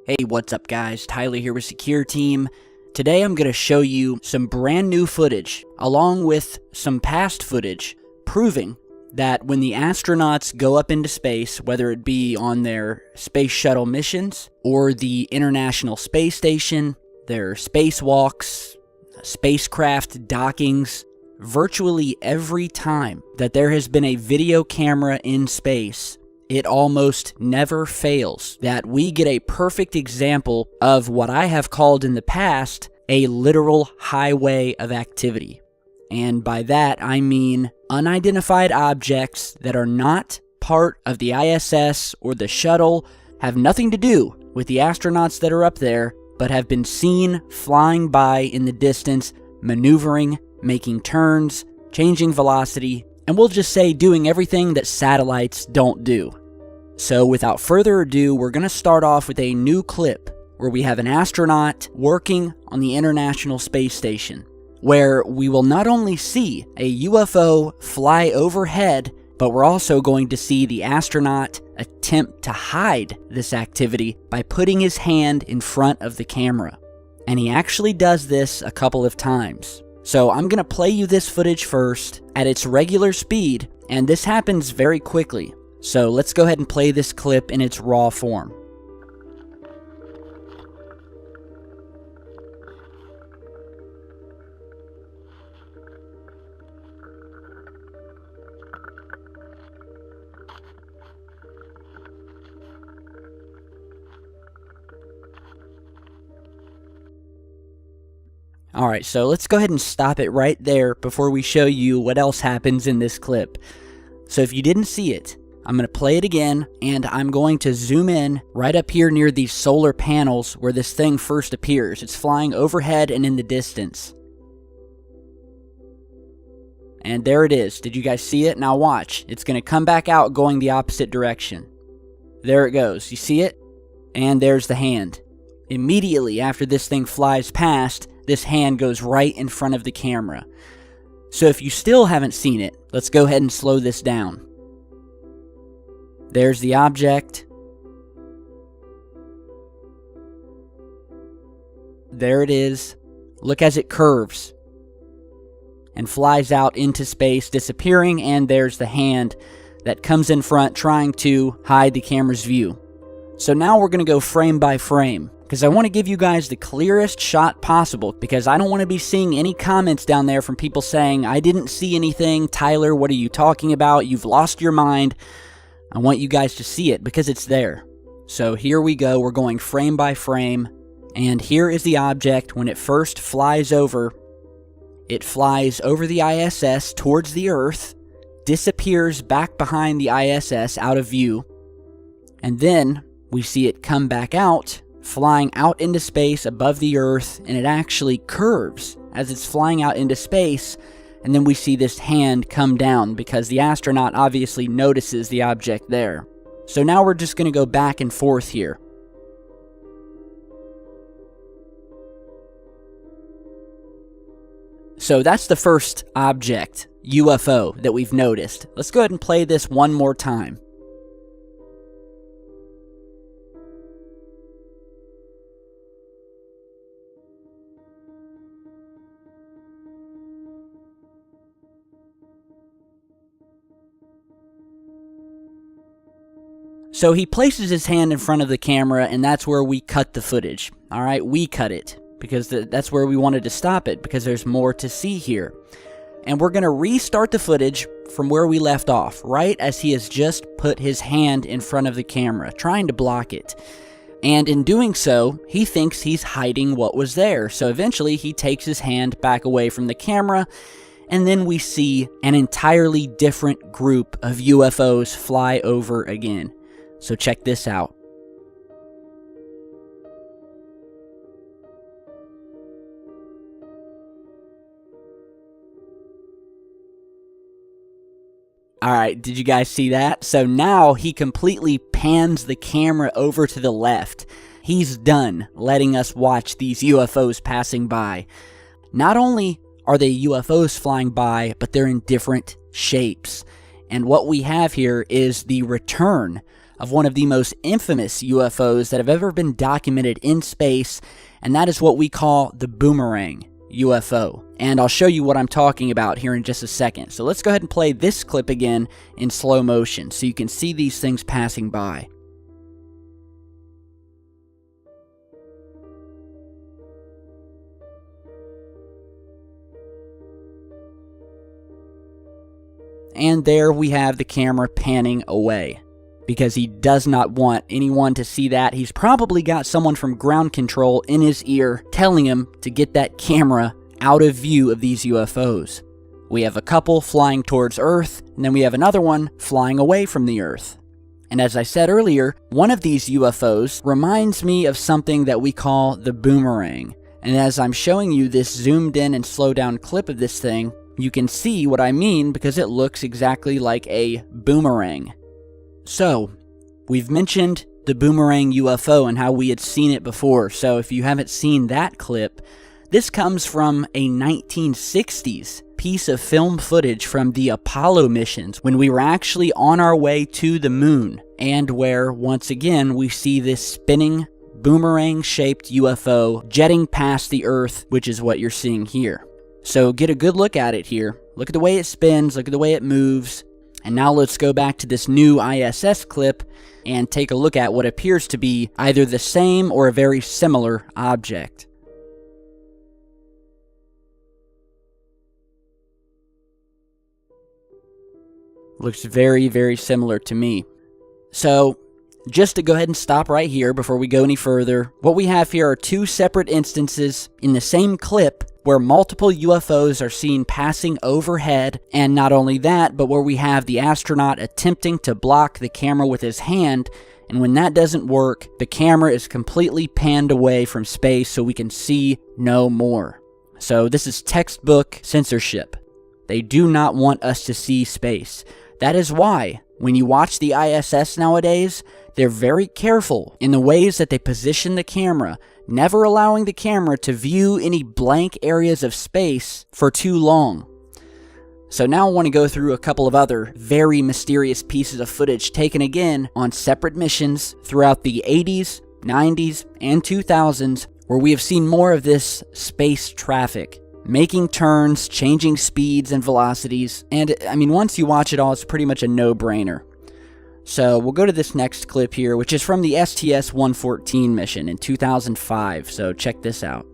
Hey, what's up guys? Tyler here with Secure Team. Today I'm going to show you some brand new footage, along with some past footage, proving that when the astronauts go up into space, whether it be on their space shuttle missions, or the International Space Station, their spacewalks, spacecraft dockings, virtually every time that there has been a video camera in space, it almost never fails that we get a perfect example of what I have called in the past a literal highway of activity. And by that I mean unidentified objects that are not part of the ISS or the shuttle, have nothing to do with the astronauts that are up there, but have been seen flying by in the distance, maneuvering, making turns, changing velocity, and we'll just say doing everything that satellites don't do. So without further ado, we're going to start off with a new clip where we have an astronaut working on the International Space Station, where we will not only see a UFO fly overhead, but we're also going to see the astronaut attempt to hide this activity by putting his hand in front of the camera. And he actually does this a couple of times. So I'm going to play you this footage first at its regular speed, and this happens very quickly. So let's go ahead and play this clip in its raw form. Alright, so let's go ahead and stop it right there before we show you what else happens in this clip. So if you didn't see it, I'm going to play it again, and I'm going to zoom in right up here near these solar panels where this thing first appears. It's flying overhead and in the distance. And there it is. Did you guys see it? Now watch. It's going to come back out going the opposite direction. There it goes. You see it? And there's the hand. Immediately after this thing flies past, this hand goes right in front of the camera. So if you still haven't seen it, let's go ahead and slow this down. There's the object. There it is. Look as it curves and flies out into space, disappearing, and there's the hand that comes in front trying to hide the camera's view. So now we're going to go frame by frame, because I want to give you guys the clearest shot possible, because I don't want to be seeing any comments down there from people saying, I didn't see anything, Tyler, what are you talking about, you've lost your mind. I want you guys to see it, because it's there. So here we go, we're going frame by frame, and here is the object when it first flies over. It flies over the ISS towards the Earth, disappears back behind the ISS out of view, and then we see it come back out, flying out into space above the Earth, and it actually curves as it's flying out into space, and then we see this hand come down because the astronaut obviously notices the object there. So now we're just going to go back and forth here. So that's the first object, UFO, that we've noticed. Let's go ahead and play this one more time. So he places his hand in front of the camera, and that's where we cut the footage. Alright, we cut it, because that's where we wanted to stop it, because there's more to see here. And we're going to restart the footage from where we left off, right as he has just put his hand in front of the camera, trying to block it. And in doing so, he thinks he's hiding what was there, so eventually he takes his hand back away from the camera, and then we see an entirely different group of UFOs fly over again. So check this out. Alright, did you guys see that? So now he completely pans the camera over to the left. He's done letting us watch these UFOs passing by. Not only are they UFOs flying by, but they're in different shapes. And what we have here is the return of one of the most infamous UFOs that have ever been documented in space, and that is what we call the boomerang UFO. And I'll show you what I'm talking about here in just a second. So let's go ahead and play this clip again in slow motion so you can see these things passing by. And there we have the camera panning away, because he does not want anyone to see that. He's probably got someone from ground control in his ear telling him to get that camera out of view of these UFOs. We have a couple flying towards Earth, and then we have another one flying away from the Earth. And as I said earlier, one of these UFOs reminds me of something that we call the boomerang. And as I'm showing you this zoomed in and slowed down clip of this thing, you can see what I mean because it looks exactly like a boomerang. So, we've mentioned the boomerang UFO and how we had seen it before. So if you haven't seen that clip, this comes from a 1960s piece of film footage from the Apollo missions when we were actually on our way to the moon, and where, once again, we see this spinning boomerang-shaped UFO jetting past the Earth, which is what you're seeing here. So get a good look at it here. Look at the way it spins, look at the way it moves. And now let's go back to this new ISS clip and take a look at what appears to be either the same or a very similar object. Looks very, very similar to me. So, just to go ahead and stop right here before we go any further, what we have here are two separate instances in the same clip where multiple UFOs are seen passing overhead, and not only that, but where we have the astronaut attempting to block the camera with his hand, and when that doesn't work, the camera is completely panned away from space so we can see no more. So this is textbook censorship. They do not want us to see space. That is why, when you watch the ISS nowadays, they're very careful in the ways that they position the camera, never allowing the camera to view any blank areas of space for too long. So now I want to go through a couple of other very mysterious pieces of footage taken again on separate missions throughout the 80s, 90s, and 2000s, where we have seen more of this space traffic, making turns, changing speeds and velocities, and I mean, once you watch it all, it's pretty much a no-brainer. So we'll go to this next clip here, which is from the STS-114 mission in 2005, so check this out.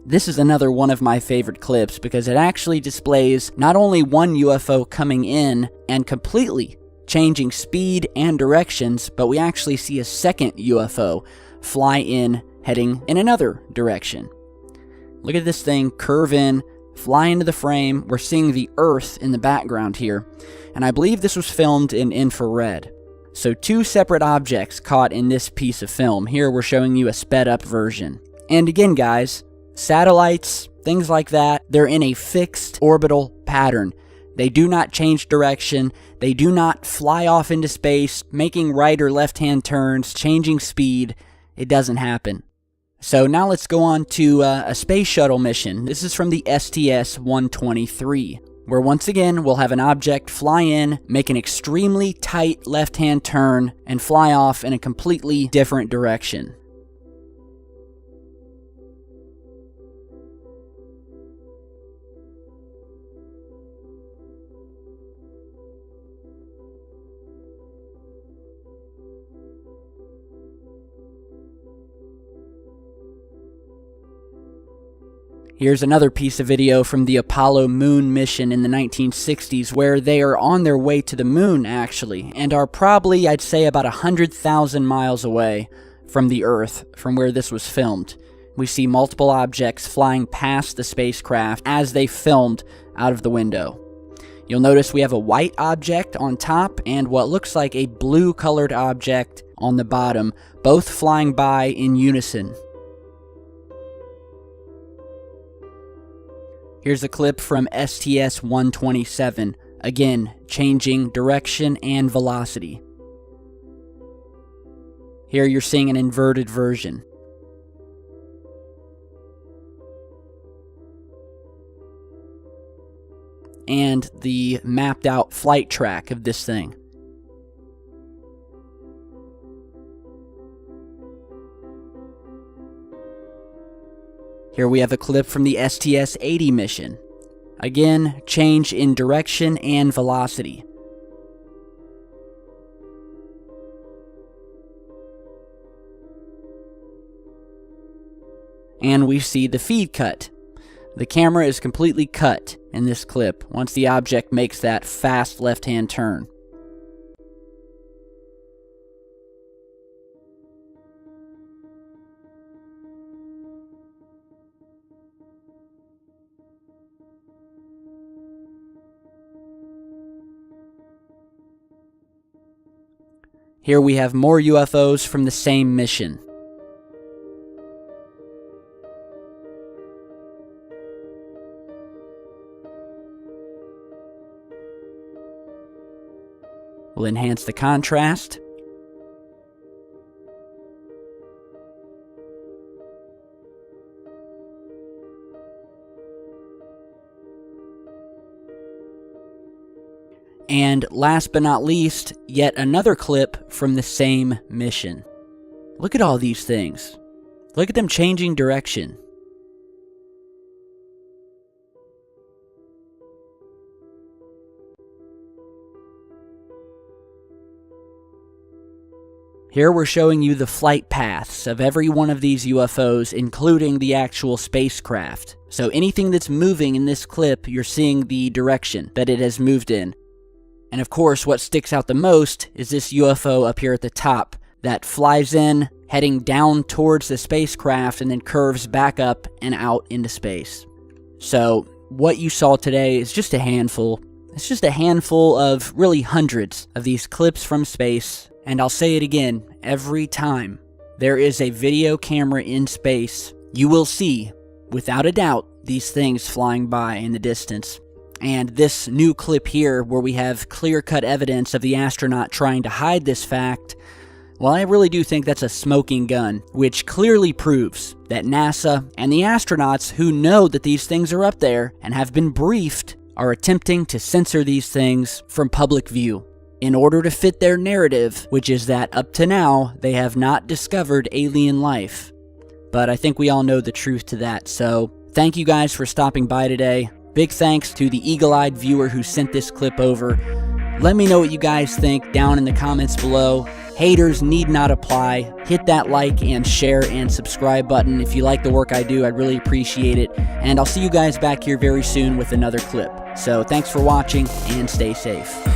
This is another one of my favorite clips because it actually displays not only one UFO coming in and completely changing speed and directions, but we actually see a second UFO fly in, heading in another direction. Look at this thing curve in, fly into the frame. We're seeing the Earth in the background here, and I believe this was filmed in infrared. So two separate objects caught in this piece of film. Here we're showing you a sped up version. And again, guys, satellites, things like that, they're in a fixed orbital pattern. They do not change direction. They do not fly off into space, making right or left-hand turns, changing speed. It doesn't happen. So now let's go on to a space shuttle mission. This is from the STS-123. Where once again, we'll have an object fly in, make an extremely tight left-hand turn, and fly off in a completely different direction. Here's another piece of video from the Apollo moon mission in the 1960s where they are on their way to the moon, actually, and are probably, I'd say, about 100,000 miles away from the Earth, from where this was filmed. We see multiple objects flying past the spacecraft as they filmed out of the window. You'll notice we have a white object on top and what looks like a blue-colored object on the bottom, both flying by in unison. Here's a clip from STS-127, again, changing direction and velocity. Here you're seeing an inverted version. and the mapped out flight track of this thing. Here we have a clip from the STS-80 mission. Again, change in direction and velocity. And we see the feed cut. The camera is completely cut in this clip once the object makes that fast left-hand turn. Here we have more UFOs from the same mission. We'll enhance the contrast. And last but not least, yet another clip from the same mission. Look at all these things. Look at them changing direction. Here we're showing you the flight paths of every one of these UFOs, including the actual spacecraft. So anything that's moving in this clip, you're seeing the direction that it has moved in. And of course, what sticks out the most is this UFO up here at the top that flies in, heading down towards the spacecraft, and then curves back up and out into space. So what you saw today is just a handful. It's just a handful of really hundreds of these clips from space. And I'll say it again, every time there is a video camera in space, you will see, without a doubt, these things flying by in the distance. And this new clip here, where we have clear-cut evidence of the astronaut trying to hide this fact, well, I really do think that's a smoking gun, which clearly proves that NASA and the astronauts who know that these things are up there and have been briefed are attempting to censor these things from public view in order to fit their narrative, which is that up to now, they have not discovered alien life. But I think we all know the truth to that, so thank you guys for stopping by today. Big thanks to the eagle-eyed viewer who sent this clip over. Let me know what you guys think down in the comments below. Haters need not apply. Hit that like and share and subscribe button. If you like the work I do, I'd really appreciate it. And I'll see you guys back here very soon with another clip. So thanks for watching and stay safe.